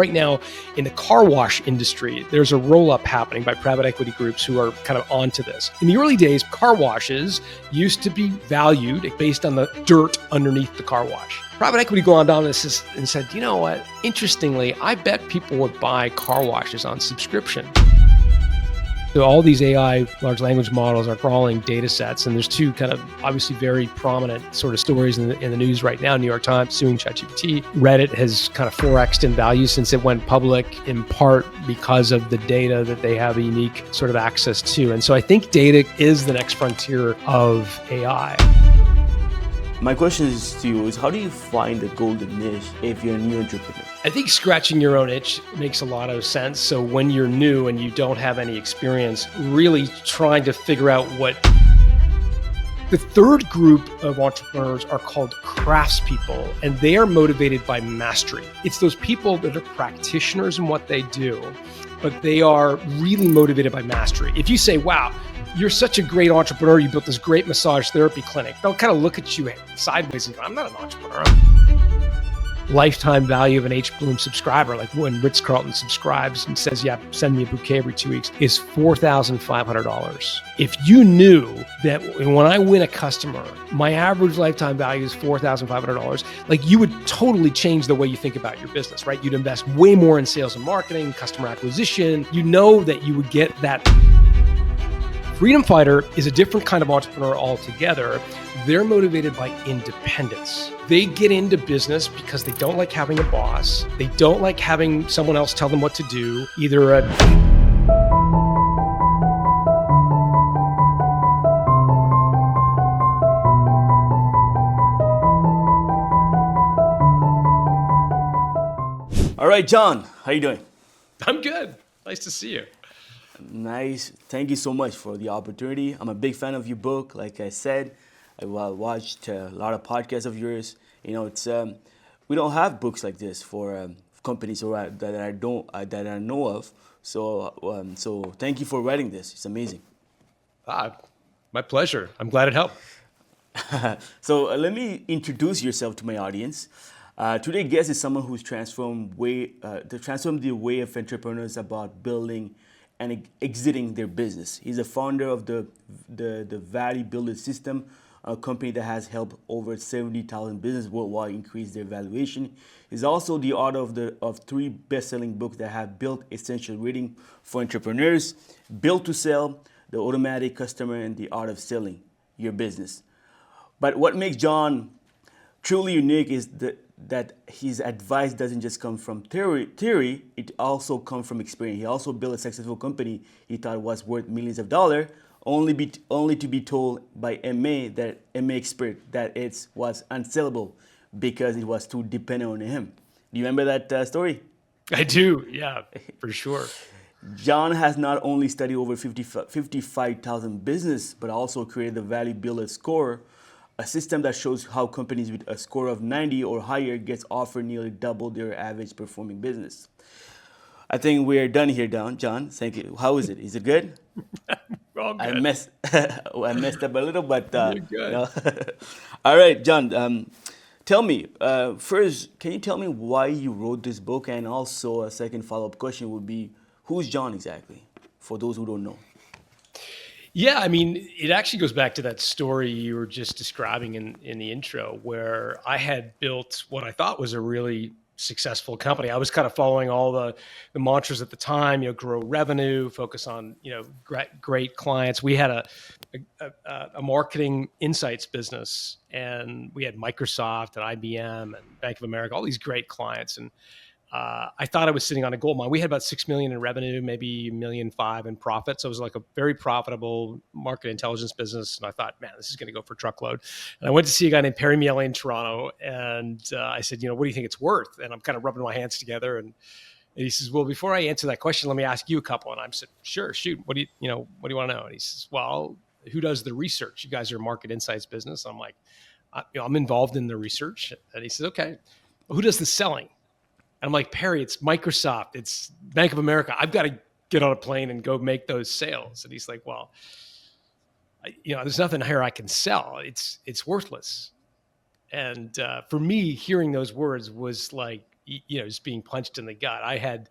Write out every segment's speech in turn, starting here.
Right now, in the car wash industry, there's a roll-up happening by private equity groups who are kind of onto this. In the early days, car washes used to be valued based on the dirt underneath the car wash. Private equity go on down this and said, you know what? Interestingly, I bet people would buy car washes on subscription. So all these AI large language models are crawling data sets, and there's two kind of obviously very prominent sort of stories in the news right now. New York Times suing ChatGPT. Reddit has kind of 4x'd in value since it went public, in part because of the data that they have a unique sort of access to. And so I think data is the next frontier of AI. My question is to you is, how do you find the golden niche if you're a new entrepreneur? I think scratching your own itch makes a lot of sense. So when you're new and you don't have any experience, really trying to figure out what. The third group of entrepreneurs are called craftspeople, and they are motivated by mastery. It's those people that are practitioners in what they do, but they are really motivated by mastery. If you say, wow, you're such a great entrepreneur, you built this great massage therapy clinic, they'll kind of look at you sideways and go, I'm not an entrepreneur. Lifetime value of an H. Bloom subscriber, like when Ritz-Carlton subscribes and says, yeah, send me a bouquet every 2 weeks, is $4,500. If you knew that when I win a customer, my average lifetime value is $4,500, like you would totally change the way you think about your business, right? You'd invest way more in sales and marketing, customer acquisition. You know that you would get that. Freedom fighter is a different kind of entrepreneur altogether. They're motivated by independence. They get into business because they don't like having a boss. They don't like having someone else tell them what to do. All right, John, how you doing? I'm good. Nice to see you. Nice. Thank you so much for the opportunity. I'm a big fan of your book. Like I said, I watched a lot of podcasts of yours. You know, it's we don't have books like this for companies that I know of. So thank you for writing this. It's amazing. My pleasure. I'm glad it helped. So let me introduce yourself to my audience. Today's guest is someone who's transformed the way of entrepreneurs about building and exiting their business. He's a founder of the Value Builder System, a company that has helped over 70,000 businesses worldwide increase their valuation. He's also the author of 3 best-selling books that have built essential reading for entrepreneurs: Built to Sell, The Automatic Customer, and The Art of Selling Your Business. But what makes John truly unique is that his advice doesn't just come from theory, it also comes from experience. He also built a successful company he thought was worth millions of dollars, only to be told by MA expert that it was unsellable because it was too dependent on him. Do you remember that story? I do, yeah, for sure. John has not only studied over 55,000 business, but also created the Value Builder Score, a system that shows how companies with a score of 90 or higher gets offered nearly double their average performing business. I think we're done here, John. Thank you. How is it? Is it good? All good. I messed up a little, but you're good. You know. All right, John. Tell me first. Can you tell me why you wrote this book? And also, a second follow-up question would be, who's John exactly? For those who don't know. Yeah, I mean, it actually goes back to that story you were just describing in the intro, where I had built what I thought was a really successful company. I was kind of following all the mantras at the time, grow revenue, focus on, great clients. We had a marketing insights business, and we had Microsoft and IBM and Bank of America, all these great clients. And I thought I was sitting on a gold mine. We had about 6 million in revenue, maybe 1.5 million in profit. So it was like a very profitable market intelligence business. And I thought, man, this is going to go for truckload. And I went to see a guy named Perry Miele in Toronto. And I said, what do you think it's worth? And I'm kind of rubbing my hands together. And he says, well, before I answer that question, let me ask you a couple. And I said, sure, shoot. What do you want to know? And he says, well, who does the research? You guys are a market insights business. I'm like, I'm involved in the research. And he says, okay, well, who does the selling? And I'm like, Perry, it's Microsoft, it's Bank of America. I've got to get on a plane and go make those sales. And he's like, well, there's nothing here I can sell. It's worthless. And for me, hearing those words was like just being punched in the gut. I had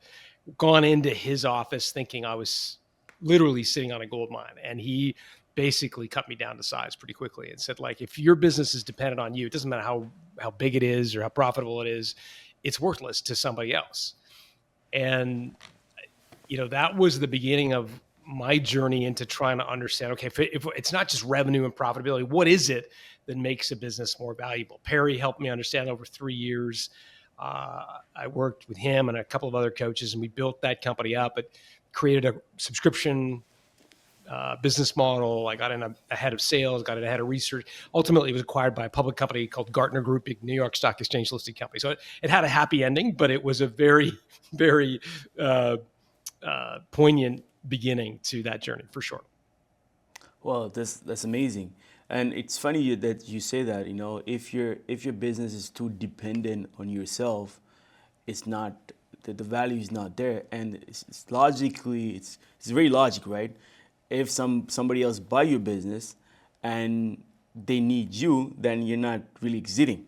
gone into his office thinking I was literally sitting on a gold mine, and he basically cut me down to size pretty quickly and said, like, if your business is dependent on you, it doesn't matter how big it is or how profitable it is, it's worthless to somebody else. And that was the beginning of my journey into trying to understand, okay, if it's not just revenue and profitability, what is it that makes a business more valuable? Perry helped me understand over 3 years. I worked with him and a couple of other coaches, and we built that company up. It created a subscription business model. I got in a head of sales, got in a head of research. Ultimately, it was acquired by a public company called Gartner Group, a New York Stock Exchange listed company. So it had a happy ending, but it was a very, very poignant beginning to that journey, for sure. Well, that's amazing, and it's funny that you say that. If your business is too dependent on yourself, it's not the value is not there, and it's logically it's very logical, right? If somebody else buy your business and they need you, then you're not really exiting.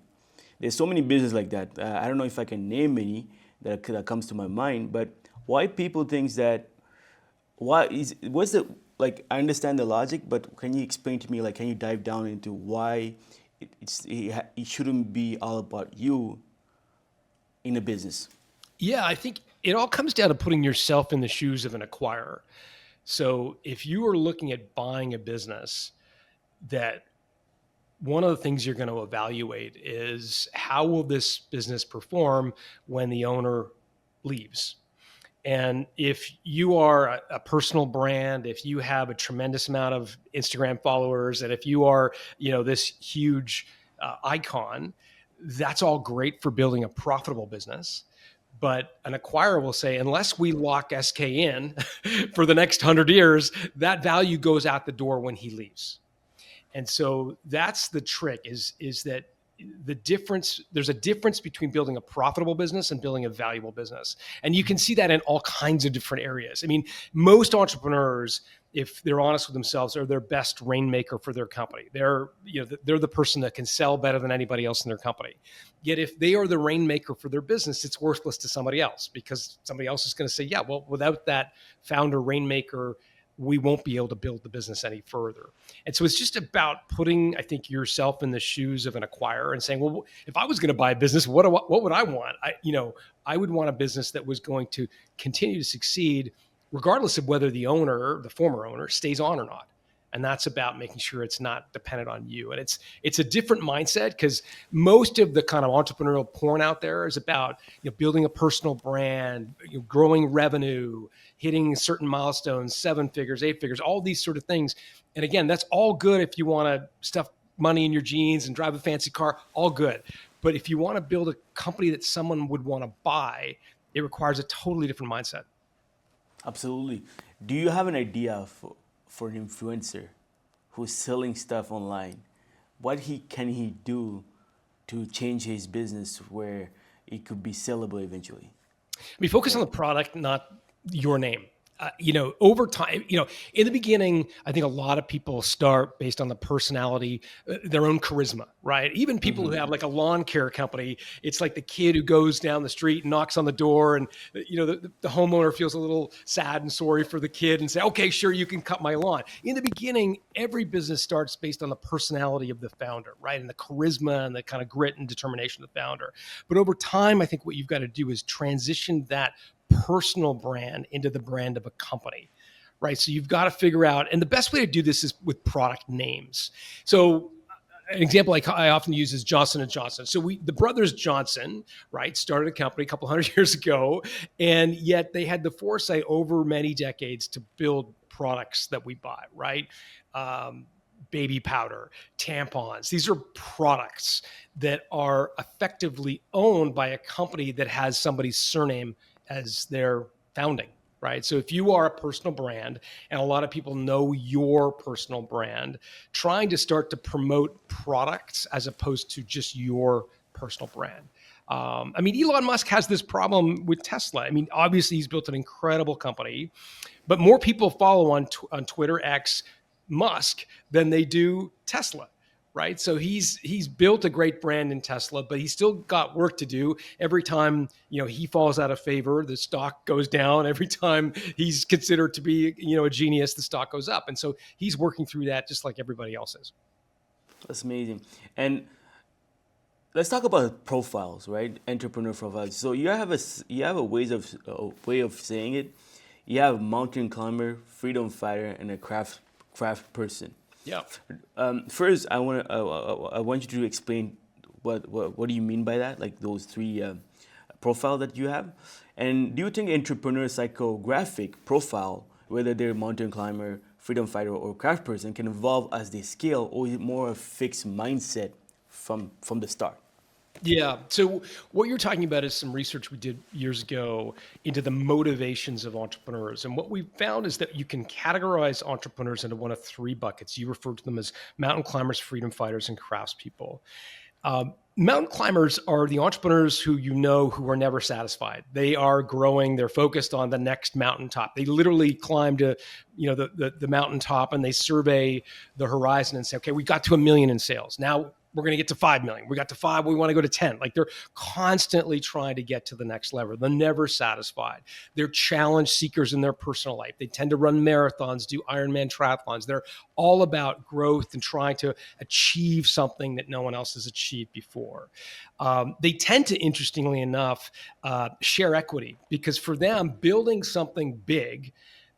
There's so many businesses like that. I don't know if I can name any that comes to my mind, but why people think that what's the, like, I understand the logic, but can you explain to me, like, can you dive down into why it shouldn't be all about you in a business? Yeah, I think it all comes down to putting yourself in the shoes of an acquirer. So if you are looking at buying a business, that one of the things you're going to evaluate is how will this business perform when the owner leaves? And if you are a personal brand, if you have a tremendous amount of Instagram followers, and if you are, this huge icon, that's all great for building a profitable business. But an acquirer will say, unless we lock SK in for the next 100 years, that value goes out the door when he leaves. And so that's the trick is that there's a difference between building a profitable business and building a valuable business. And you can see that in all kinds of different areas. I mean, most entrepreneurs, if they're honest with themselves, are their best rainmaker for their company. They're the person that can sell better than anybody else in their company. Yet if they are the rainmaker for their business, it's worthless to somebody else, because somebody else is going to say, yeah, well, without that founder rainmaker, we won't be able to build the business any further. And so it's just about putting, I think, yourself in the shoes of an acquirer and saying, well, if I was going to buy a business, what would I want? I would want a business that was going to continue to succeed regardless of whether the owner, the former owner, stays on or not. And that's about making sure it's not dependent on you. And it's a different mindset, because most of the kind of entrepreneurial porn out there is about building a personal brand, growing revenue, hitting certain milestones, 7 figures, 8 figures, all these sort of things. And again, that's all good if you want to stuff money in your jeans and drive a fancy car, all good. But if you want to build a company that someone would want to buy, it requires a totally different mindset. Absolutely. Do you have an idea for an influencer who's selling stuff online? What can he do to change his business where it could be sellable eventually? Focus on the product, not your name. Over time, in the beginning, I think a lot of people start based on the personality, their own charisma, right? Even people who have like a lawn care company, it's like the kid who goes down the street and knocks on the door, and the homeowner feels a little sad and sorry for the kid and say, okay, sure, you can cut my lawn. In the beginning, every business starts based on the personality of the founder, right? And the charisma and the kind of grit and determination of the founder. But over time, I think what you've got to do is transition that personal brand into the brand of a company, right? So you've got to figure out, and the best way to do this is with product names. So an example I often use is Johnson & Johnson. So the brothers Johnson, right, started a company a couple hundred years ago, and yet they had the foresight over many decades to build products that we buy, right? Baby powder, tampons. These are products that are effectively owned by a company that has somebody's surname as their founding, right? So if you are a personal brand, and a lot of people know your personal brand, trying to start to promote products as opposed to just your personal brand. Elon Musk has this problem with Tesla. Obviously he's built an incredible company, but more people follow on Twitter X Musk than they do Tesla. right? So he's built a great brand in Tesla, but he's still got work to do. Every time, he falls out of favor, the stock goes down. Every time he's considered to be, a genius, the stock goes up. And so he's working through that just like everybody else is. That's amazing. And let's talk about profiles, right? Entrepreneur profiles. So you have a way of saying it. You have mountain climber, freedom fighter, and a craft person. Yeah. First, I want you to explain what do you mean by that, like those three profile that you have, and do you think entrepreneur psychographic profile, whether they're mountain climber, freedom fighter, or craft person, can evolve as they scale, or is it more a fixed mindset from the start? Yeah. So what you're talking about is some research we did years ago into the motivations of entrepreneurs. And what we found is that you can categorize entrepreneurs into one of three buckets. You refer to them as mountain climbers, freedom fighters, and craftspeople. Mountain climbers are the entrepreneurs who are never satisfied. They are growing. They're focused on the next mountaintop. They literally climb to, the mountaintop, and they survey the horizon and say, okay, we got to 1 million in sales. Now we're going to get to 5 million. We got to 5. We want to go to 10. Like, they're constantly trying to get to the next level. They're never satisfied. They're challenge seekers in their personal life. They tend to run marathons, do Ironman triathlons. They're all about growth and trying to achieve something that no one else has achieved before. They tend to, interestingly enough, share equity, because for them, building something big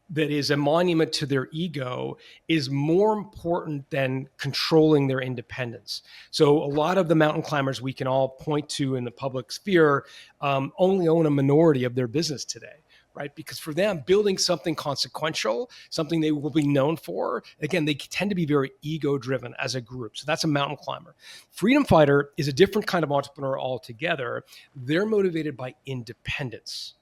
that is a monument to their ego is more important than controlling their independence. So a lot of the mountain climbers we can all point to in the public sphere only own a minority of their business today, right? Because for them, building something consequential, something they will be known for, again, they tend to be very ego-driven as a group. So that's a mountain climber. Freedom fighter is a different kind of entrepreneur altogether. They're motivated by independence.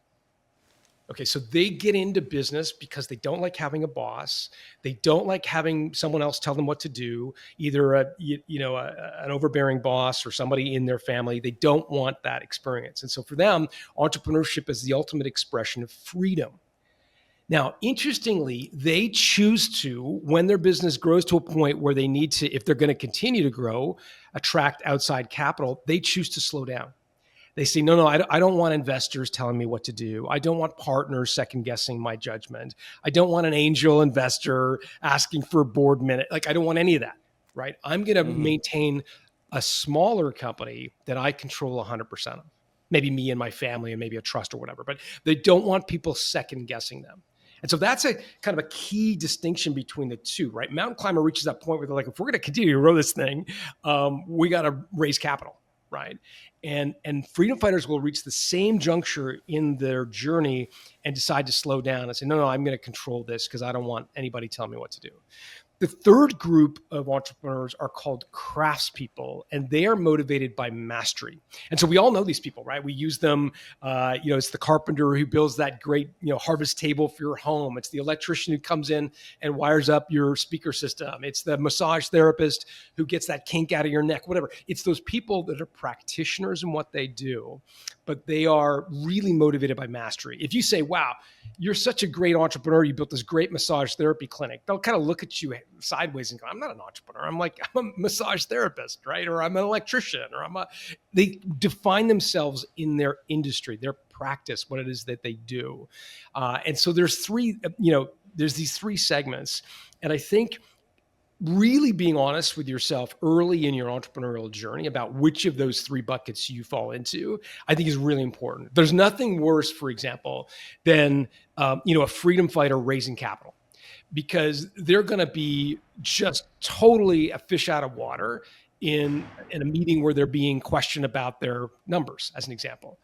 Okay, so they get into business because they don't like having a boss. They don't like having someone else tell them what to do, either an overbearing boss or somebody in their family. They don't want that experience. And so for them, entrepreneurship is the ultimate expression of freedom. Now, interestingly, they choose to, when their business grows to a point where they need to, if they're going to continue to grow, attract outside capital, they choose to slow down. They say, no, I don't want investors telling me what to do. I don't want partners second guessing my judgment. I don't want an angel investor asking for a board minute. Like, I don't want any of that, right? I'm going to maintain a smaller company that I control 100% of. Maybe me and my family and maybe a trust or whatever, but they don't want people second guessing them. And so that's a kind of a key distinction between the two, right? Mountain climber reaches that point where they're like, if we're going to continue to grow this thing, we got to raise capital, right? And freedom fighters will reach the same juncture in their journey and decide to slow down and say, no, I'm going to control this because I don't want anybody telling me what to do. The third group of entrepreneurs are called craftspeople, and they are motivated by mastery. And so we all know these people, right? We use them. It's the carpenter who builds that great, harvest table for your home. It's the electrician who comes in and wires up your speaker system. It's the massage therapist who gets that kink out of your neck, whatever. It's those people that are practitioners in what they do, but they are really motivated by mastery. If you say, wow, you're such a great entrepreneur, you built this great massage therapy clinic, they'll kind of look at you sideways and go, I'm not an entrepreneur. I'm a massage therapist, right? Or I'm an electrician, or they define themselves in their industry, their practice, what it is that they do. And so there's these three segments. And I think really being honest with yourself early in your entrepreneurial journey about which of those three buckets you fall into, I think is really important. There's nothing worse, for example, than a freedom fighter raising capital, because they're going to be just totally a fish out of water in a meeting where they're being questioned about their numbers, as an example.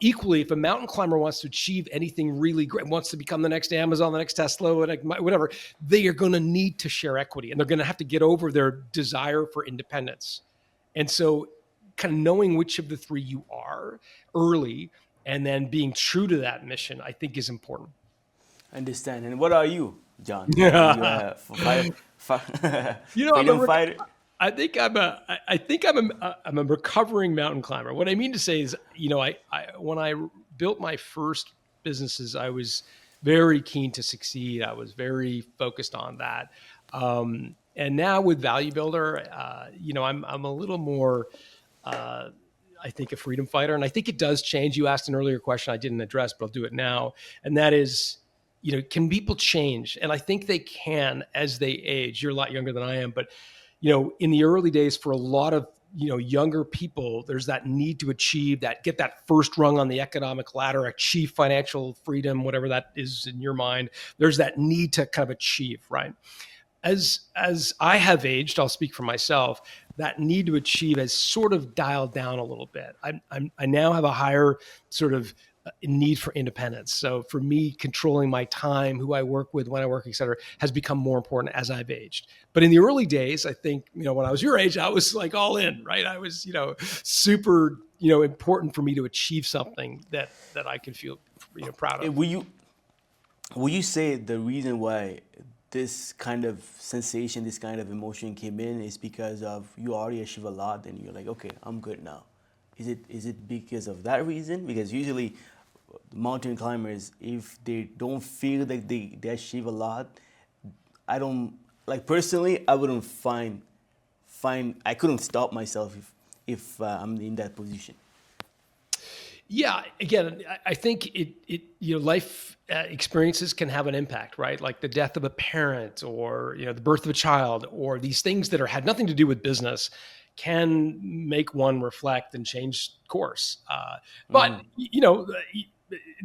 Equally, if a mountain climber wants to achieve anything really great, wants to become the next Amazon, the next Tesla, whatever, they are going to need to share equity, and they're going to have to get over their desire for independence. And so kind of knowing which of the three you are early and then being true to that mission, I think, is important. Understand. And what are you, John? Are you a freedom fighter? I think I'm a recovering mountain climber. What I mean to say is, when I built my first businesses, I was very keen to succeed. I was very focused on that. And now with Value Builder, I'm a little more, uh, I think, a freedom fighter. And I think it does change. You asked an earlier question I didn't address, but I'll do it now. And that is, can people change? And I think they can as they age. You're a lot younger than I am, but in the early days, for a lot of younger people, there's that need to achieve that, get that first rung on the economic ladder, achieve financial freedom, whatever that is in your mind. There's that need to kind of achieve, right? As I have aged, I'll speak for myself, that need to achieve has sort of dialed down a little bit. I now have a higher sort of need for independence. So for me, controlling my time, who I work with, when I work, et cetera, has become more important as I've aged. But in the early days, I think, when I was your age, I was like all in, right? I was, super, important for me to achieve something that I could feel, proud of. Will you say the reason why this kind of sensation, this kind of emotion came in is because of you already achieve a lot and you're like, okay, I'm good now? Is it because of that reason? Because usually mountain climbers, if they don't feel like they achieve a lot, I don't, like, personally, I wouldn't find I couldn't stop myself if I'm in that position. Yeah, again, I think life experiences can have an impact, right? Like the death of a parent, or the birth of a child, or these things that had nothing to do with business, can make one reflect and change course. But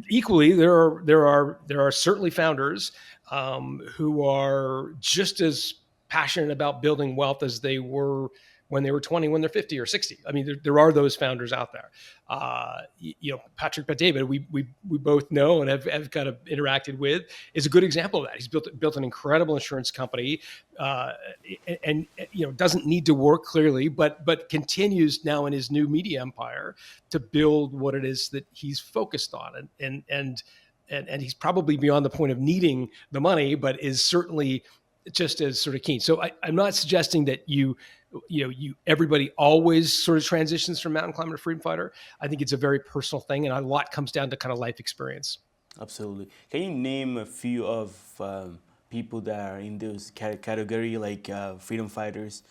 equally, there are certainly founders who are just as passionate about building wealth as they were when they were 20, when they're 50 or 60. I mean, there are those founders out there. Patrick Bet-David, we both know and have kind of interacted with, is a good example of that. He's built an incredible insurance company, and doesn't need to work, clearly, but continues now in his new media empire to build what it is that he's focused on, and he's probably beyond the point of needing the money, but is certainly just as sort of keen. So I'm not suggesting that everybody always sort of transitions from mountain climber to freedom fighter. I think it's a very personal thing, and a lot comes down to kind of life experience. Absolutely. Can you name a few of people that are in those category, like freedom fighters,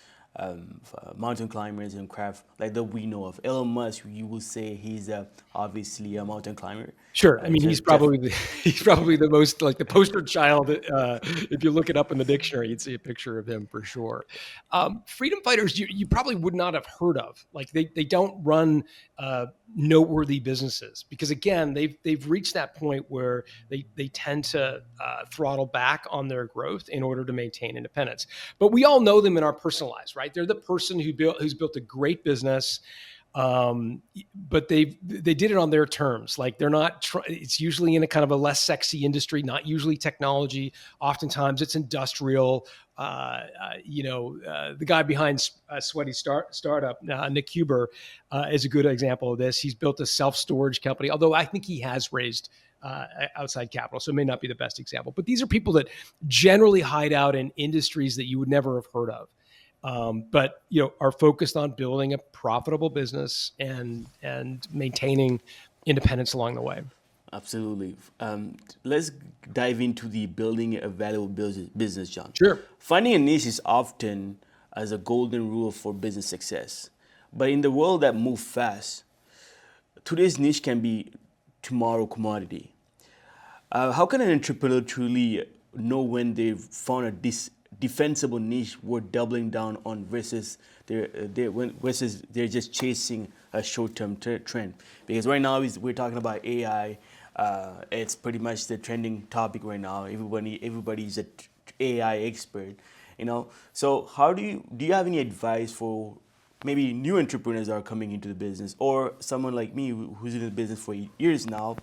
mountain climbers, and craft, like that we know of? Elon Musk, you will say he's obviously a mountain climber. Sure. I mean, he's probably the most, like, the poster child. If you look it up in the dictionary, you'd see a picture of him for sure. Freedom fighters, you probably would not have heard of. Like, they don't run noteworthy businesses, because again, they've reached that point where they tend to throttle back on their growth in order to maintain independence. But we all know them in our personal lives, right? They're the person who's built a great business. But they did it on their terms. Like, they're not, it's usually in a kind of a less sexy industry, not usually technology. Oftentimes it's industrial. The guy behind Sweaty Startup, Nick Huber, is a good example of this. He's built a self-storage company, although I think he has raised outside capital, so it may not be the best example. But these are people that generally hide out in industries that you would never have heard of. But are focused on building a profitable business and maintaining independence along the way. Absolutely. Let's dive into the building a valuable business, John. Sure. Finding a niche is often as a golden rule for business success. But in the world that moves fast, today's niche can be tomorrow commodity. How can an entrepreneur truly know when they've found a defensible niche worth doubling down on versus they're just chasing a short-term trend? Because right now we're talking about AI. It's pretty much the trending topic right now. Everybody's an AI expert, So how do you have any advice for maybe new entrepreneurs that are coming into the business, or someone like me who's in the business for years now?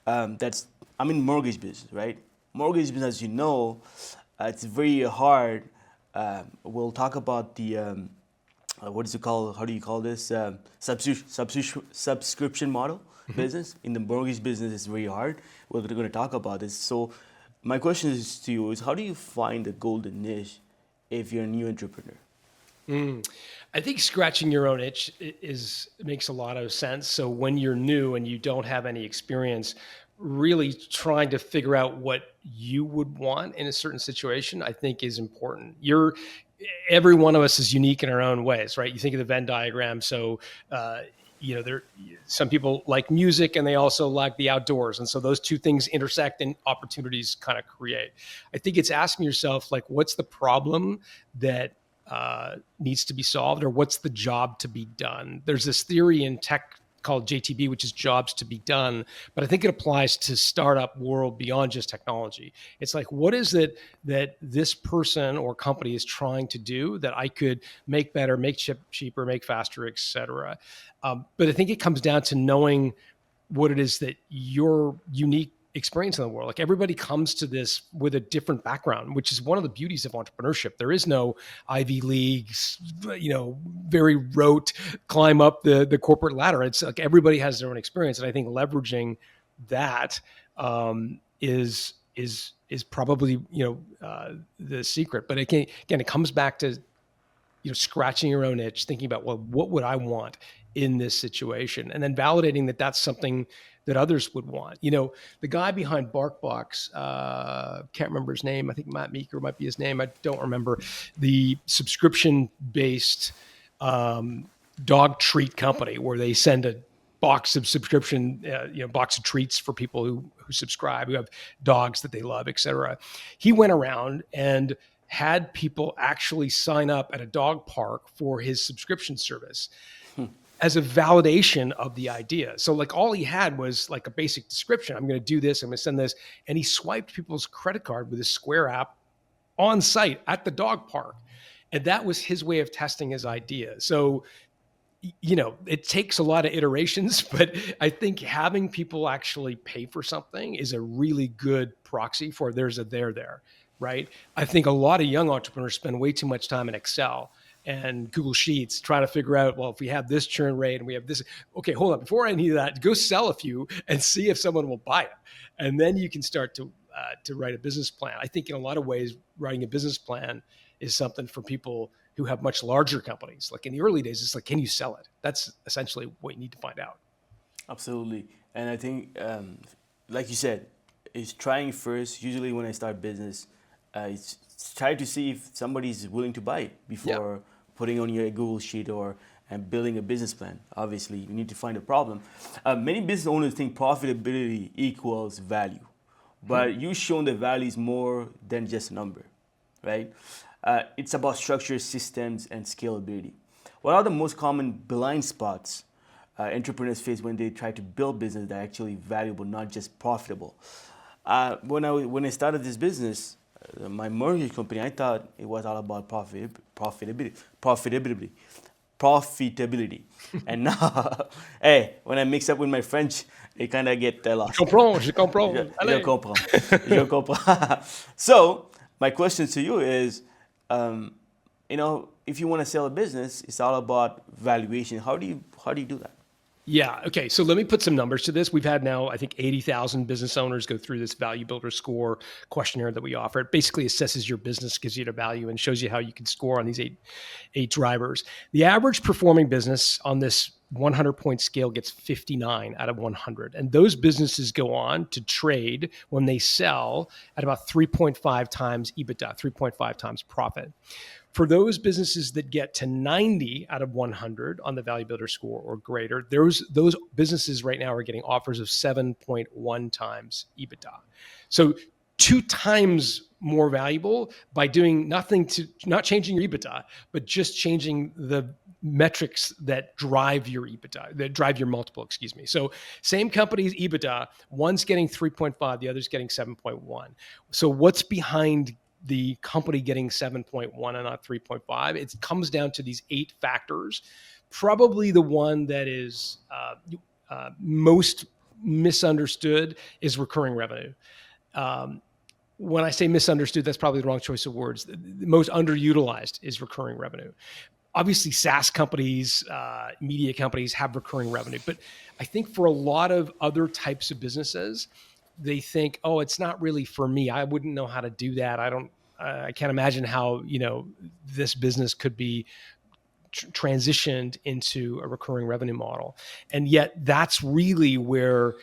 I'm in mortgage business, right? Mortgage business, as you know, it's very hard. We'll talk about the what is it called? How do you call this? Subscription model business. In the mortgage business, it's very hard. We're going to talk about this. So my question is to you: is how do you find the golden niche if you're a new entrepreneur? I think scratching your own itch makes a lot of sense. So when you're new and you don't have any experience, really trying to figure out what you would want in a certain situation, I think, is important. every one of us is unique in our own ways, right? You think of the Venn diagram. So, there, some people like music and they also like the outdoors. And so those two things intersect and opportunities kind of create. I think it's asking yourself, like, what's the problem that needs to be solved, or what's the job to be done? There's this theory in tech called JTB, which is jobs to be done. But I think it applies to startup world beyond just technology. It's like, what is it that this person or company is trying to do that I could make better, make cheaper, make faster, et cetera. But I think it comes down to knowing what it is that your unique experience in the world. Like, everybody comes to this with a different background, which is one of the beauties of entrepreneurship. There is no Ivy Leagues, very rote climb up the corporate ladder. It's like everybody has their own experience, and I think leveraging that is probably the secret. But again, it comes back to scratching your own itch, thinking about, well, what would I want in this situation, and then validating that that's something that others would want. The guy behind BarkBox, can't remember his name. I think Matt Meeker might be his name. I don't remember. The subscription-based dog treat company where they send a box of subscription, box of treats for people who subscribe, who have dogs that they love, et cetera. He went around and had people actually sign up at a dog park for his subscription service as a validation of the idea. So like, all he had was like a basic description. I'm going to do this. I'm going to send this. And he swiped people's credit card with his Square app on site at the dog park. And that was his way of testing his idea. So, it takes a lot of iterations, but I think having people actually pay for something is a really good proxy for there's a there, right? I think a lot of young entrepreneurs spend way too much time in Excel and Google Sheets trying to figure out, well, if we have this churn rate and we have this, okay, hold on, before any of that, go sell a few and see if someone will buy it. And then you can start to write a business plan. I think in a lot of ways, writing a business plan is something for people who have much larger companies. Like in the early days, it's like, can you sell it? That's essentially what you need to find out. Absolutely. And I think, like you said, it's trying first. Usually when I start business, it's try to see if somebody's willing to buy it before putting on your Google sheet and building a business plan. Obviously, you need to find a problem. Many business owners think profitability equals value, but you've shown that value is more than just a number, right? It's about structure, systems, and scalability. What are the most common blind spots entrepreneurs face when they try to build business that are actually valuable, not just profitable? When I started this business, my mortgage company, I thought it was all about profitability. And now, hey, when I mix up with my French, it kind of get lost. Je comprends. Je comprends. So, my question to you is, if you want to sell a business, it's all about valuation. How do you do that? Yeah. Okay. So let me put some numbers to this. We've had now, I think, 80,000 business owners go through this Value Builder Score questionnaire that we offer. It basically assesses your business, gives you the value, and shows you how you can score on these eight drivers. The average performing business on this 100-point scale gets 59 out of 100. And those businesses go on to trade when they sell at about 3.5 times EBITDA, 3.5 times profit. For those businesses that get to 90 out of 100 on the Value Builder Score or greater, those businesses right now are getting offers of 7.1 times EBITDA. So 2 times more valuable by doing nothing to, not changing your EBITDA, but just changing the metrics that drive your EBITDA, that drive your multiple, excuse me. So same company's EBITDA, one's getting 3.5, the other's getting 7.1. So what's behind the company getting 7.1 and not 3.5? It comes down to these 8 factors. Probably the one that is most misunderstood is recurring revenue. When I say misunderstood, that's probably the wrong choice of words. The most underutilized is recurring revenue. Obviously, SaaS companies, media companies have recurring revenue, but I think for a lot of other types of businesses, they think, oh, it's not really for me. I wouldn't know how to do that. I can't imagine how, this business could be transitioned into a recurring revenue model. And yet that's really where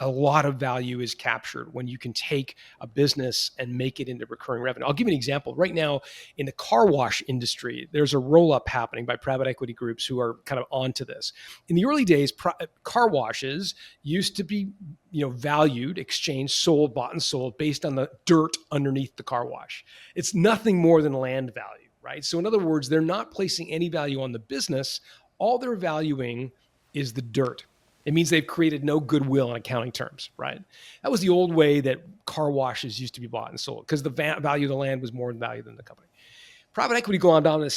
a lot of value is captured when you can take a business and make it into recurring revenue. I'll give you an example. Right now, in the car wash industry, there's a roll-up happening by private equity groups who are kind of onto this. In the early days, car washes used to be, valued, exchanged, sold, bought and sold based on the dirt underneath the car wash. It's nothing more than land value, right? So in other words, they're not placing any value on the business. All they're valuing is the dirt. It means they've created no goodwill in accounting terms, right? That was the old way that car washes used to be bought and sold, because the value of the land was more value than the company. Private equity go on down and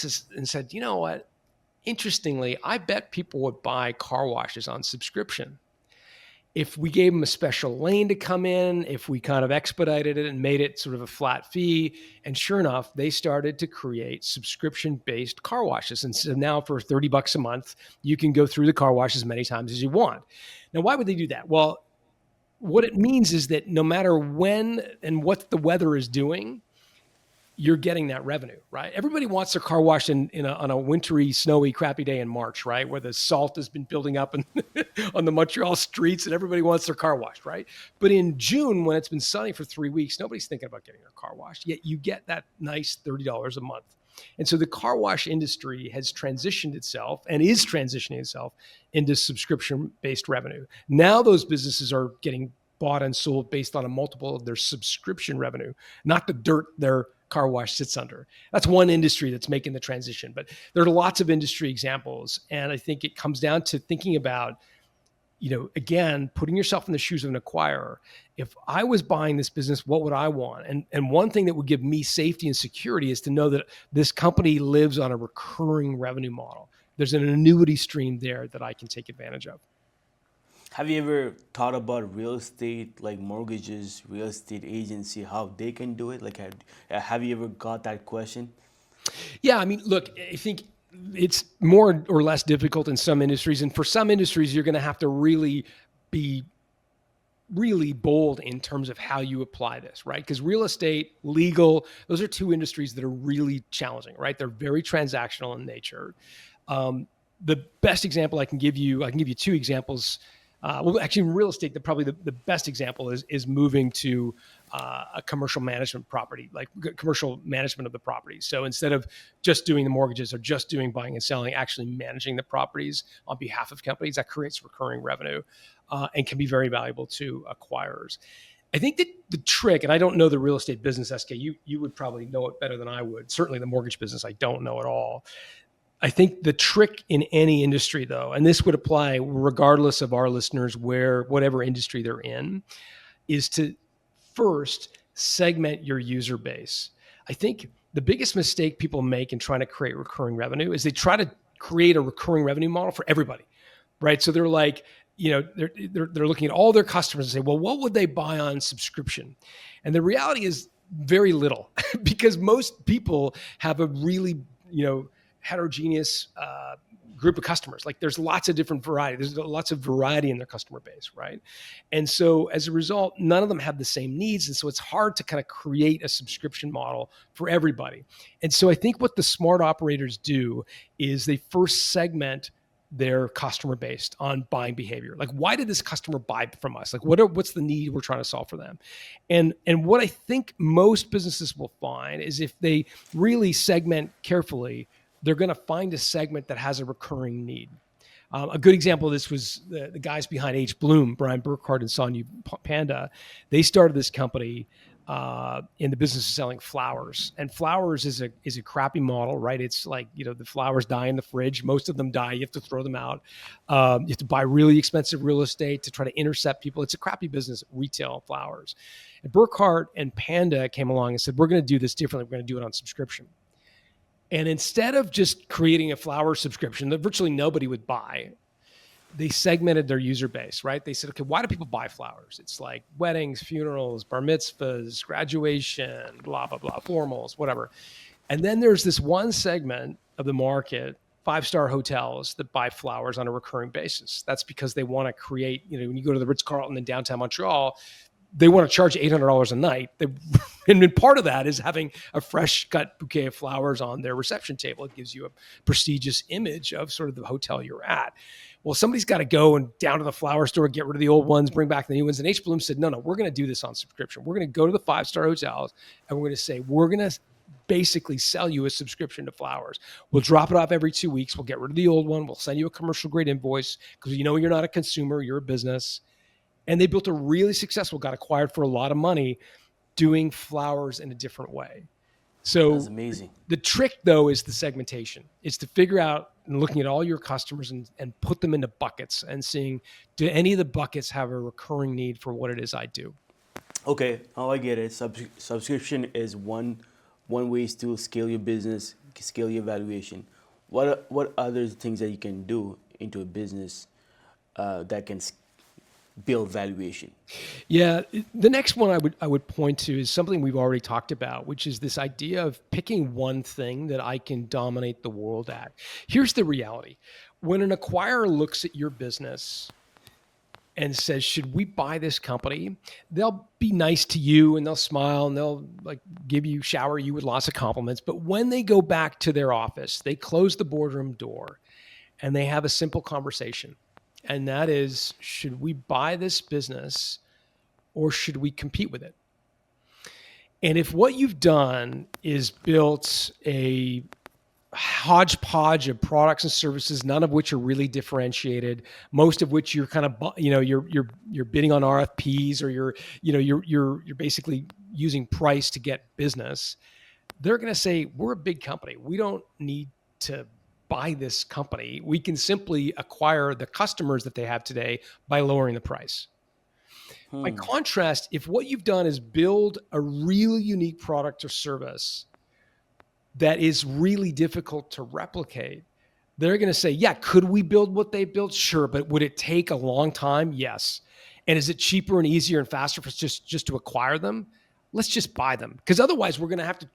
said, you know what? Interestingly, I bet people would buy car washes on subscription if we gave them a special lane to come in, if we kind of expedited it and made it sort of a flat fee. And sure enough, they started to create subscription-based car washes. And so now for $30 a month, you can go through the car wash as many times as you want. Now, why would they do that? Well, what it means is that no matter when and what the weather is doing, you're getting that revenue, right? Everybody wants their car washed on a wintry, snowy, crappy day in March, right? Where the salt has been building up on the Montreal streets and everybody wants their car washed, right? But in June, when it's been sunny for 3 weeks, nobody's thinking about getting their car washed, yet you get that nice $30 a month. And so the car wash industry has transitioned itself and is transitioning itself into subscription-based revenue. Now those businesses are getting bought and sold based on a multiple of their subscription revenue, not the dirt their car wash sits under. That's one industry that's making the transition, but there are lots of industry examples. And I think it comes down to thinking about, again, putting yourself in the shoes of an acquirer. If I was buying this business, what would I want? And one thing that would give me safety and security is to know that this company lives on a recurring revenue model. There's an annuity stream there that I can take advantage of. Have you ever thought about real estate, like mortgages, real estate agency, how they can do it? Like, have you ever got that question? Yeah, I mean, look, I think it's more or less difficult in some industries. And for some industries, you're going to have to really be really bold in terms of how you apply this, right? Because real estate, legal, those are two industries that are really challenging, right? They're very transactional in nature. The best example I can give you two examples. Well, actually, in real estate, probably the best example is moving to a commercial management property, like commercial management of the property. So instead of just doing the mortgages or just doing buying and selling, actually managing the properties on behalf of companies, that creates recurring revenue and can be very valuable to acquirers. I think that the trick, and I don't know the real estate business, SK, you would probably know it better than I would. Certainly the mortgage business, I don't know at all. I think the trick in any industry, though, and this would apply regardless of our listeners, whatever industry they're in, is to first segment your user base. I think the biggest mistake people make in trying to create recurring revenue is they try to create a recurring revenue model for everybody, right? So they're like, they're looking at all their customers and say, well, what would they buy on subscription? And the reality is very little, because most people have a really, heterogeneous group of customers. Like there's lots of different variety. There's lots of variety in their customer base, right? And so as a result, none of them have the same needs. And so it's hard to kind of create a subscription model for everybody. And so I think what the smart operators do is they first segment their customer based on buying behavior. Like, why did this customer buy from us? Like, what's the need we're trying to solve for them? And what I think most businesses will find is if they really segment carefully, they're going to find a segment that has a recurring need. A good example of this was the guys behind H. Bloom, Brian Burkhardt and Sonny Panda. They started this company in the business of selling flowers. And flowers is a crappy model, right? It's like, the flowers die in the fridge. Most of them die. You have to throw them out. You have to buy really expensive real estate to try to intercept people. It's a crappy business, retail flowers. And Burkhardt and Panda came along and said, we're going to do this differently. We're going to do it on subscription. And instead of just creating a flower subscription that virtually nobody would buy, they segmented their user base, right? They said, okay, why do people buy flowers? It's like weddings, funerals, bar mitzvahs, graduation, blah, blah, blah, formals, whatever. And then there's this one segment of the market, 5-star hotels, that buy flowers on a recurring basis. That's because they want to create, when you go to the Ritz-Carlton in downtown Montreal, they want to charge $800 a night. And part of that is having a fresh cut bouquet of flowers on their reception table. It gives you a prestigious image of sort of the hotel you're at. Well, somebody's got to go and down to the flower store, get rid of the old ones, bring back the new ones. And H. Bloom said, no, we're going to do this on subscription. We're going to go to the 5-star hotels and we're going to say, we're going to basically sell you a subscription to flowers. We'll drop it off every 2 weeks. We'll get rid of the old one. We'll send you a commercial grade invoice because you're not a consumer, you're a business. And they built a really successful, got acquired for a lot of money, doing flowers in a different way. So That's amazing. the trick, though, is the segmentation. It's to figure out and looking at all your customers and put them into buckets and seeing, do any of the buckets have a recurring need for what it is I do? Okay, all I get is subscription is one ways to scale your business, scale your valuation. What other things that you can do into a business that can build valuation? Yeah, the next one I would point to is something we've already talked about, which is this idea of picking one thing that I can dominate the world at. Here's the reality. When an acquirer looks at your business and says, should we buy this company? They'll be nice to you and they'll smile and they'll shower you with lots of compliments. But when they go back to their office, they close the boardroom door and they have a simple conversation. And that is, should we buy this business or should we compete with it? And if what you've done is built a hodgepodge of products and services, none of which are really differentiated, most of which you're kind of, you're bidding on RFPs or you're basically using price to get business, they're going to say, we're a big company. We don't need to buy this company. We can simply acquire the customers that they have today by lowering the price. By contrast, if what you've done is build a really unique product or service that is really difficult to replicate, they're going to say, yeah, could we build what they built? Sure. But would it take a long time? Yes. And is it cheaper and easier and faster for us just to acquire them? Let's just buy them. Because otherwise we're going to have to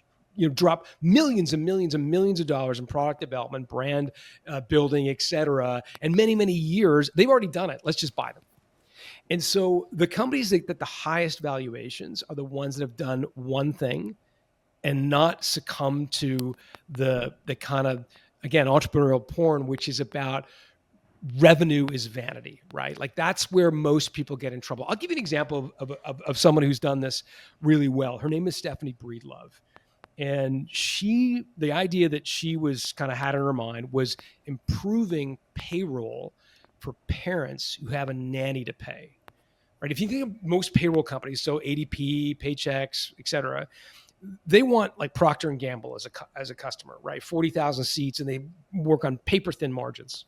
drop millions and millions and millions of dollars in product development, brand building, et cetera, and many, many years. They've already done it. Let's just buy them. And so the companies that get the highest valuations are the ones that have done one thing and not succumb to the kind of, again, entrepreneurial porn, which is about revenue is vanity, right? Like that's where most people get in trouble. I'll give you an example of someone who's done this really well. Her name is Stephanie Breedlove. And the idea that she was kind of had in her mind was improving payroll for parents who have a nanny to pay, right? If you think of most payroll companies, so ADP, Paychex, et cetera, they want like Procter and Gamble as a customer, right? 40,000 seats and they work on paper thin margins.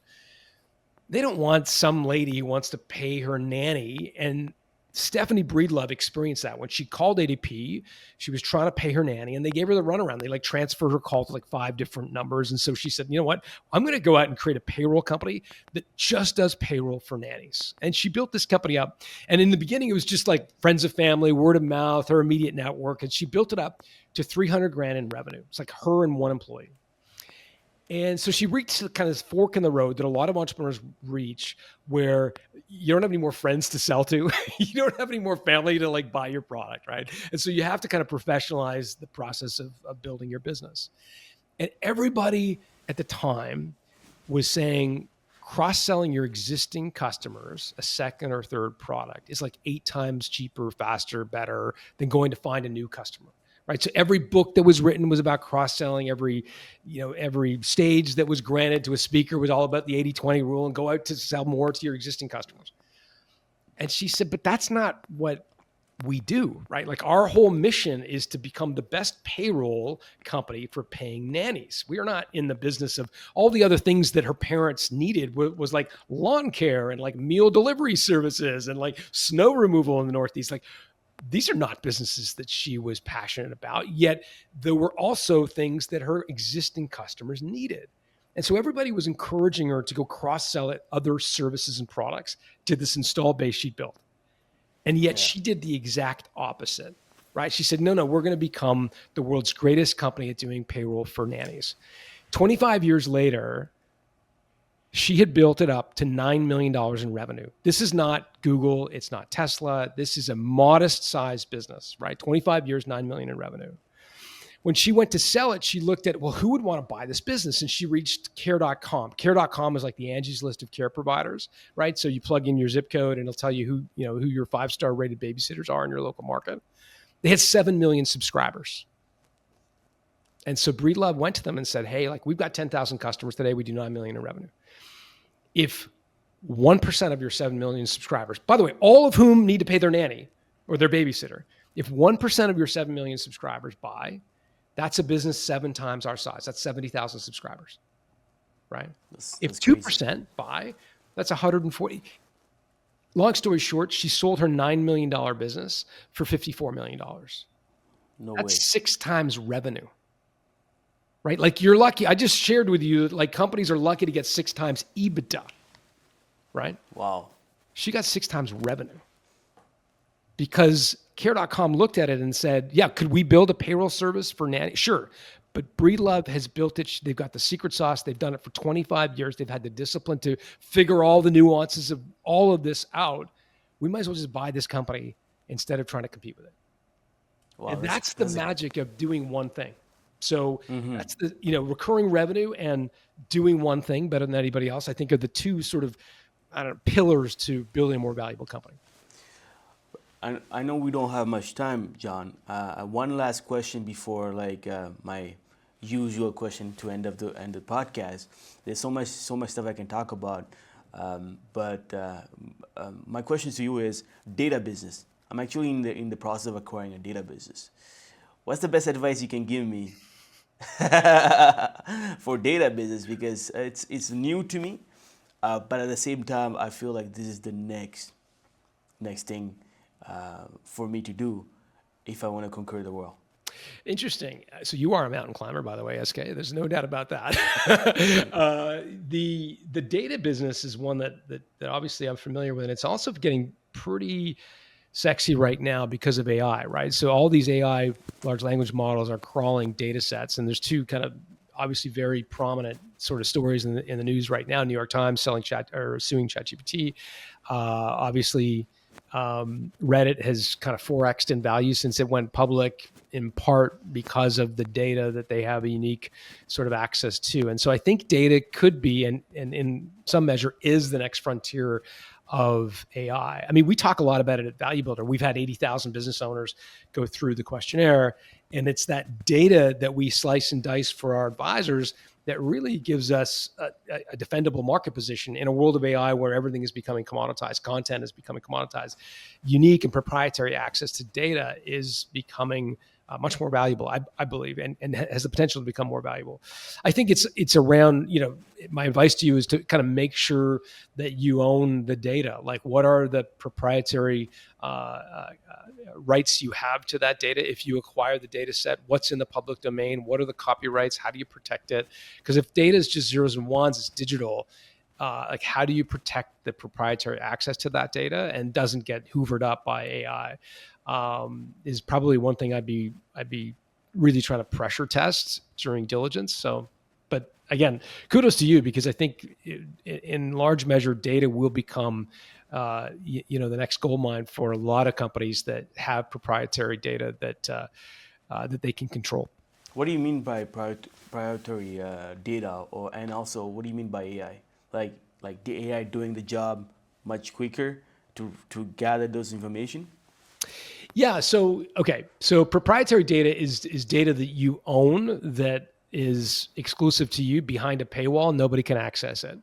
They don't want some lady who wants to pay her nanny. And Stephanie Breedlove experienced that when she called ADP. She was trying to pay her nanny and they gave her the runaround. They like transferred her call to like 5 different numbers. And so she said, you know what, I'm going to go out and create a payroll company that just does payroll for nannies. And she built this company up. And in the beginning, it was just like friends of family, word of mouth, her immediate network. And she built it up to $300,000 in revenue. It's like her and one employee. And so she reached kind of this fork in the road that a lot of entrepreneurs reach where you don't have any more friends to sell to. You don't have any more family to like buy your product, right? And so you have to kind of professionalize the process of building your business. And everybody at the time was saying cross-selling your existing customers a second or third product is like 8 times cheaper, faster, better than going to find a new customer. Right. So every book that was written was about cross-selling. Every stage that was granted to a speaker was all about the 80-20 rule and go out to sell more to your existing customers. And she said, but that's not what we do, right? Like our whole mission is to become the best payroll company for paying nannies. We are not in the business of all the other things that her parents needed was like lawn care and like meal delivery services and like snow removal in the Northeast. Like, these are not businesses that she was passionate about, yet there were also things that her existing customers needed. And so everybody was encouraging her to go cross-sell it other services and products to this install base she built. And yet she did the exact opposite, right? She said, no, we're going to become the world's greatest company at doing payroll for nannies. 25 years later, she had built it up to $9 million in revenue. This is not Google. It's not Tesla. This is a modest sized business, right? 25 years, $9 million in revenue. When she went to sell it, she looked at, well, who would want to buy this business? And she reached care.com. Care.com is like the Angie's List of care providers, right? So you plug in your zip code and it'll tell you who your 5-star rated babysitters are in your local market. They had 7 million subscribers. And so Breedlove went to them and said, hey, like, we've got 10,000 customers today. We do 9 million in revenue. If 1% of your 7 million subscribers, by the way, all of whom need to pay their nanny or their babysitter, if 1% of your 7 million subscribers buy, that's a business 7 times our size. That's 70,000 subscribers, right? If 2% buy, that's 140. Long story short, she sold her $9 million business for $54 million. No that's way. 6 times revenue, right? Like, you're lucky. I just shared with you, like, companies are lucky to get 6 times EBITDA, right? Wow. She got 6 times revenue because care.com looked at it and said, yeah, could we build a payroll service for nanny? Sure. But Breedlove has built it. They've got the secret sauce. They've done it for 25 years. They've had the discipline to figure all the nuances of all of this out. We might as well just buy this company instead of trying to compete with it. Wow, and that's the magic of doing one thing. So that's the, recurring revenue and doing one thing better than anybody else, I think, are the two sort of, pillars to building a more valuable company. I know we don't have much time, John. One last question before my usual question to end the podcast. There's so much stuff I can talk about, but my question to you is data business. I'm actually in the process of acquiring a data business. What's the best advice you can give me for data business? Because it's new to me, but at the same time, I feel like this is the next thing for me to do if I want to conquer the world. Interesting. So you are a mountain climber, by the way, SK. There's no doubt about that. The data business is one that obviously I'm familiar with, and it's also getting pretty sexy right now because of AI, right? So all these AI large language models are crawling data sets, and there's two kind of obviously very prominent sort of stories in the news right now. New York Times suing ChatGPT. Obviously, Reddit has kind of 4x'd in value since it went public, in part because of the data that they have a unique sort of access to. And so I think data could be, and in some measure is, the next frontier of AI. I mean, we talk a lot about it at Value Builder. We've had 80,000 business owners go through the questionnaire, and it's that data that we slice and dice for our advisors that really gives us a defendable market position in a world of AI where everything is becoming commoditized. Content is becoming commoditized. Unique and proprietary access to data is becoming much more valuable, I believe, and has the potential to become more valuable. I think it's around, my advice to you is to kind of make sure that you own the data. Like, what are the proprietary rights you have to that data? If you acquire the data set, what's in the public domain? What are the copyrights? How do you protect it? Because if data is just zeros and ones, it's digital. Like, how do you protect the proprietary access to that data and doesn't get hoovered up by AI? Is probably one thing I'd be really trying to pressure test during diligence. So, but again, kudos to you, because I think in large measure, data will become, the next goldmine for a lot of companies that have proprietary data that they can control. What do you mean by proprietary data, and also what do you mean by AI? Like the AI doing the job much quicker to gather those information? Yeah. So proprietary data is data that you own, that is exclusive to you behind a paywall. Nobody can access it.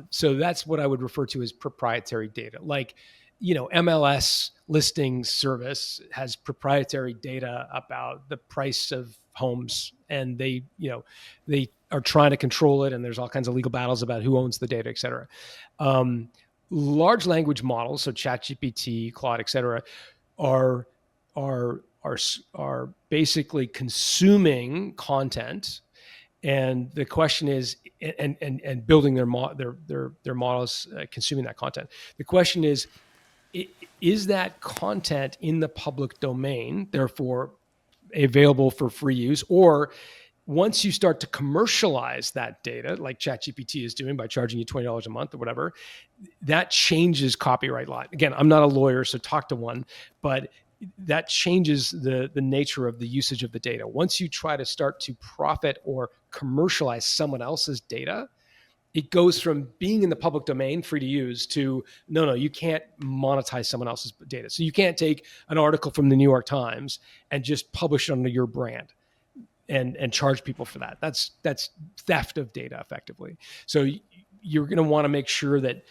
So that's what I would refer to as proprietary data. Like, MLS listing service has proprietary data about the price of homes, and they are trying to control it. And there's all kinds of legal battles about who owns the data, et cetera. Large language models, so ChatGPT, Claude, et cetera, are basically consuming content, and the question is, and building their models consuming that content. The question is that content in the public domain, therefore available for free use, or once you start to commercialize that data, like ChatGPT is doing by charging you $20 a month or whatever, that changes copyright law. Again, I'm not a lawyer, so talk to one, but that changes the nature of the usage of the data. Once you try to start to profit or commercialize someone else's data, it goes from being in the public domain, free to use, to no, you can't monetize someone else's data. So you can't take an article from the New York Times and just publish it under your brand and charge people for that. That's theft of data effectively. So you're going to want to make sure that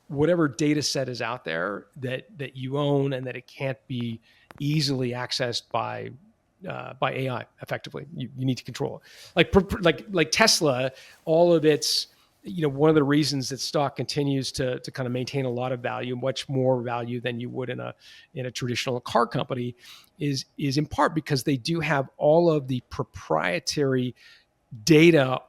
whatever data set is out there that you own and that it can't be easily accessed by AI effectively. You need to control it. Like Tesla, all of its, one of the reasons that stock continues to kind of maintain a lot of value, much more value than you would in a traditional car company, is in part because they do have all of the proprietary data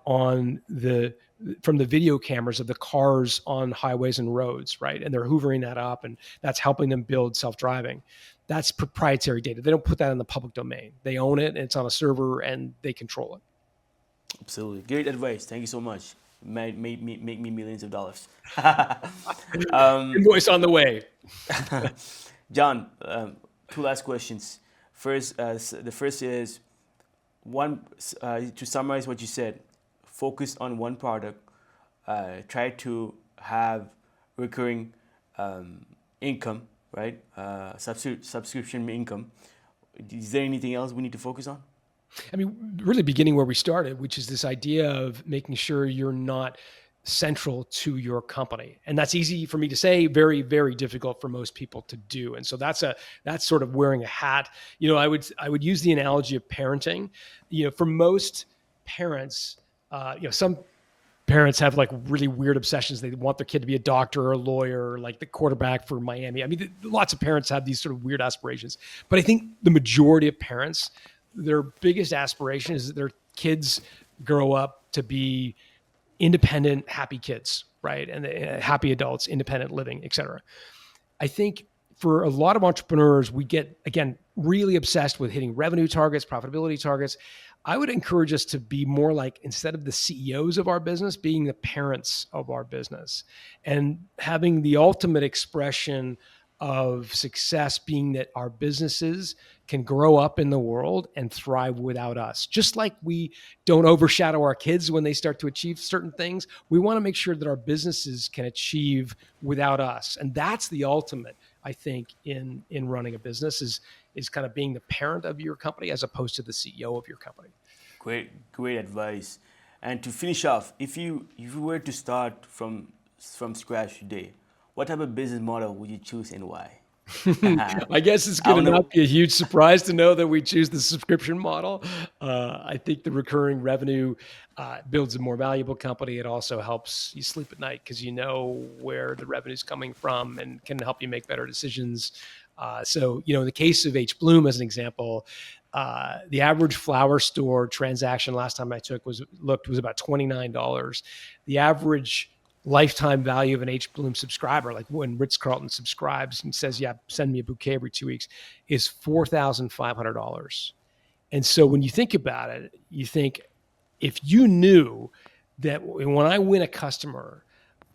from the video cameras of the cars on highways and roads, right? And they're hoovering that up, and that's helping them build self-driving. That's proprietary data. They don't put that in the public domain. They own it, and it's on a server, and they control it. Absolutely. Great advice. Thank you so much. Make me millions of dollars. Invoice on the way. John, two last questions. First, the first is to summarize what you said. Focus on one product. Try to have recurring income, right? Subscription income. Is there anything else we need to focus on? I mean, really beginning where we started, which is this idea of making sure you're not central to your company. And that's easy for me to say, very, very difficult for most people to do. And so that's sort of wearing a hat. I would use the analogy of parenting. For most parents, some parents have like really weird obsessions. They want their kid to be a doctor or a lawyer, or like the quarterback for Miami. I mean, lots of parents have these sort of weird aspirations, but I think the majority of parents, their biggest aspiration is that their kids grow up to be independent, happy kids, right? And happy adults, independent living, et cetera. I think for a lot of entrepreneurs, we get, again, really obsessed with hitting revenue targets, profitability targets. I would encourage us to be more like, instead of the CEOs of our business, being the parents of our business, and having the ultimate expression of success being that our businesses can grow up in the world and thrive without us. Just like we don't overshadow our kids when they start to achieve certain things, we want to make sure that our businesses can achieve without us. And that's the ultimate, I think, in running a business, is kind of being the parent of your company as opposed to the CEO of your company. Great advice. And to finish off, if you were to start from scratch today, what type of business model would you choose and why? I guess it's going to not be a huge surprise to know that we choose the subscription model. I think the recurring revenue builds a more valuable company. It also helps you sleep at night because you know where the revenue is coming from and can help you make better decisions. So, in the case of H. Bloom, as an example, the average flower store transaction last time I was about $29. The average lifetime value of an H. Bloom subscriber, like when Ritz-Carlton subscribes and says, yeah, send me a bouquet every 2 weeks, is $4,500. And so when you think about it, you think, if you knew that when I win a customer,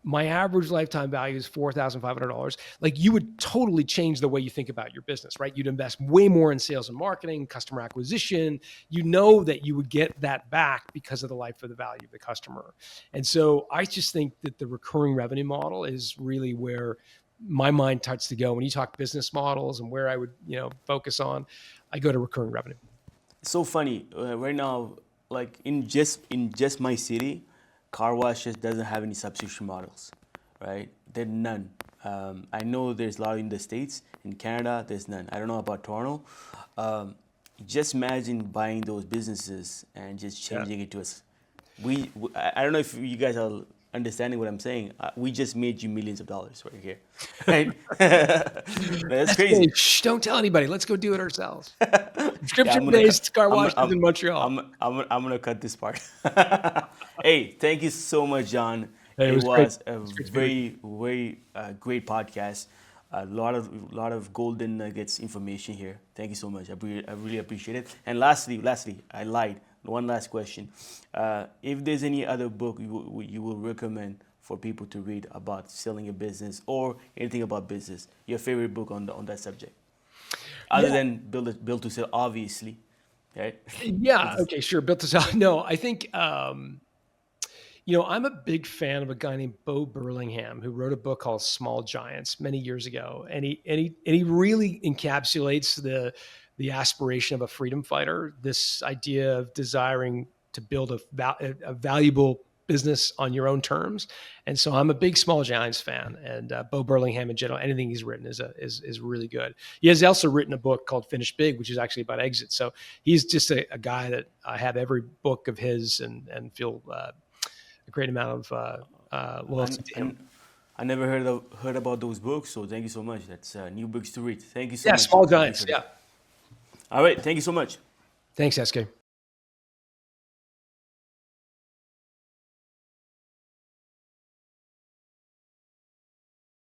my average lifetime value is $4,500, like, you would totally change the way you think about your business, right? You'd invest way more in sales and marketing, customer acquisition. You know that you would get that back because of the life of the value of the customer. And so I just think that the recurring revenue model is really where my mind starts to go. When you talk business models and where I would, focus on, I go to recurring revenue. It's so funny right now, like in just my city, car wash just doesn't have any subscription models, right? There are none. I know there's a lot in the States. In Canada, there's none. I don't know about Toronto. Just imagine buying those businesses and just changing it to us. I don't know if you guys are understanding what I'm saying. We just made you millions of dollars right here. Right? That's crazy. Hey, shh, don't tell anybody. Let's go do it ourselves. Subscription-based car washes in Montreal. I'm gonna cut this part. Hey, thank you so much, John. Hey, it was great. a very great podcast. A lot of golden nuggets information here. Thank you so much. I really appreciate it. And lastly, I lied. One last question. If there's any other book you will recommend for people to read about selling a business or anything about business, your favorite book on that subject? other than build to sell, obviously, right? Yeah. It's, Okay. Sure. Built this out. No, I think, I'm a big fan of a guy named Bo Burlingham who wrote a book called Small Giants many years ago, and he really encapsulates the aspiration of a freedom fighter. This idea of desiring to build a valuable business on your own terms. And so I'm a big Small Giants fan, and Bo Burlingham in general, anything he's written is really good. He has also written a book called Finish Big, which is actually about exit. So he's just a guy that I have every book of his and feel a great amount of loyalty to him. and I never heard about those books, so thank you so much. That's new books to read. Thank you so Yeah, much. Small I Giants. appreciate it. Yeah. All right, thank you so much. Thanks, SK.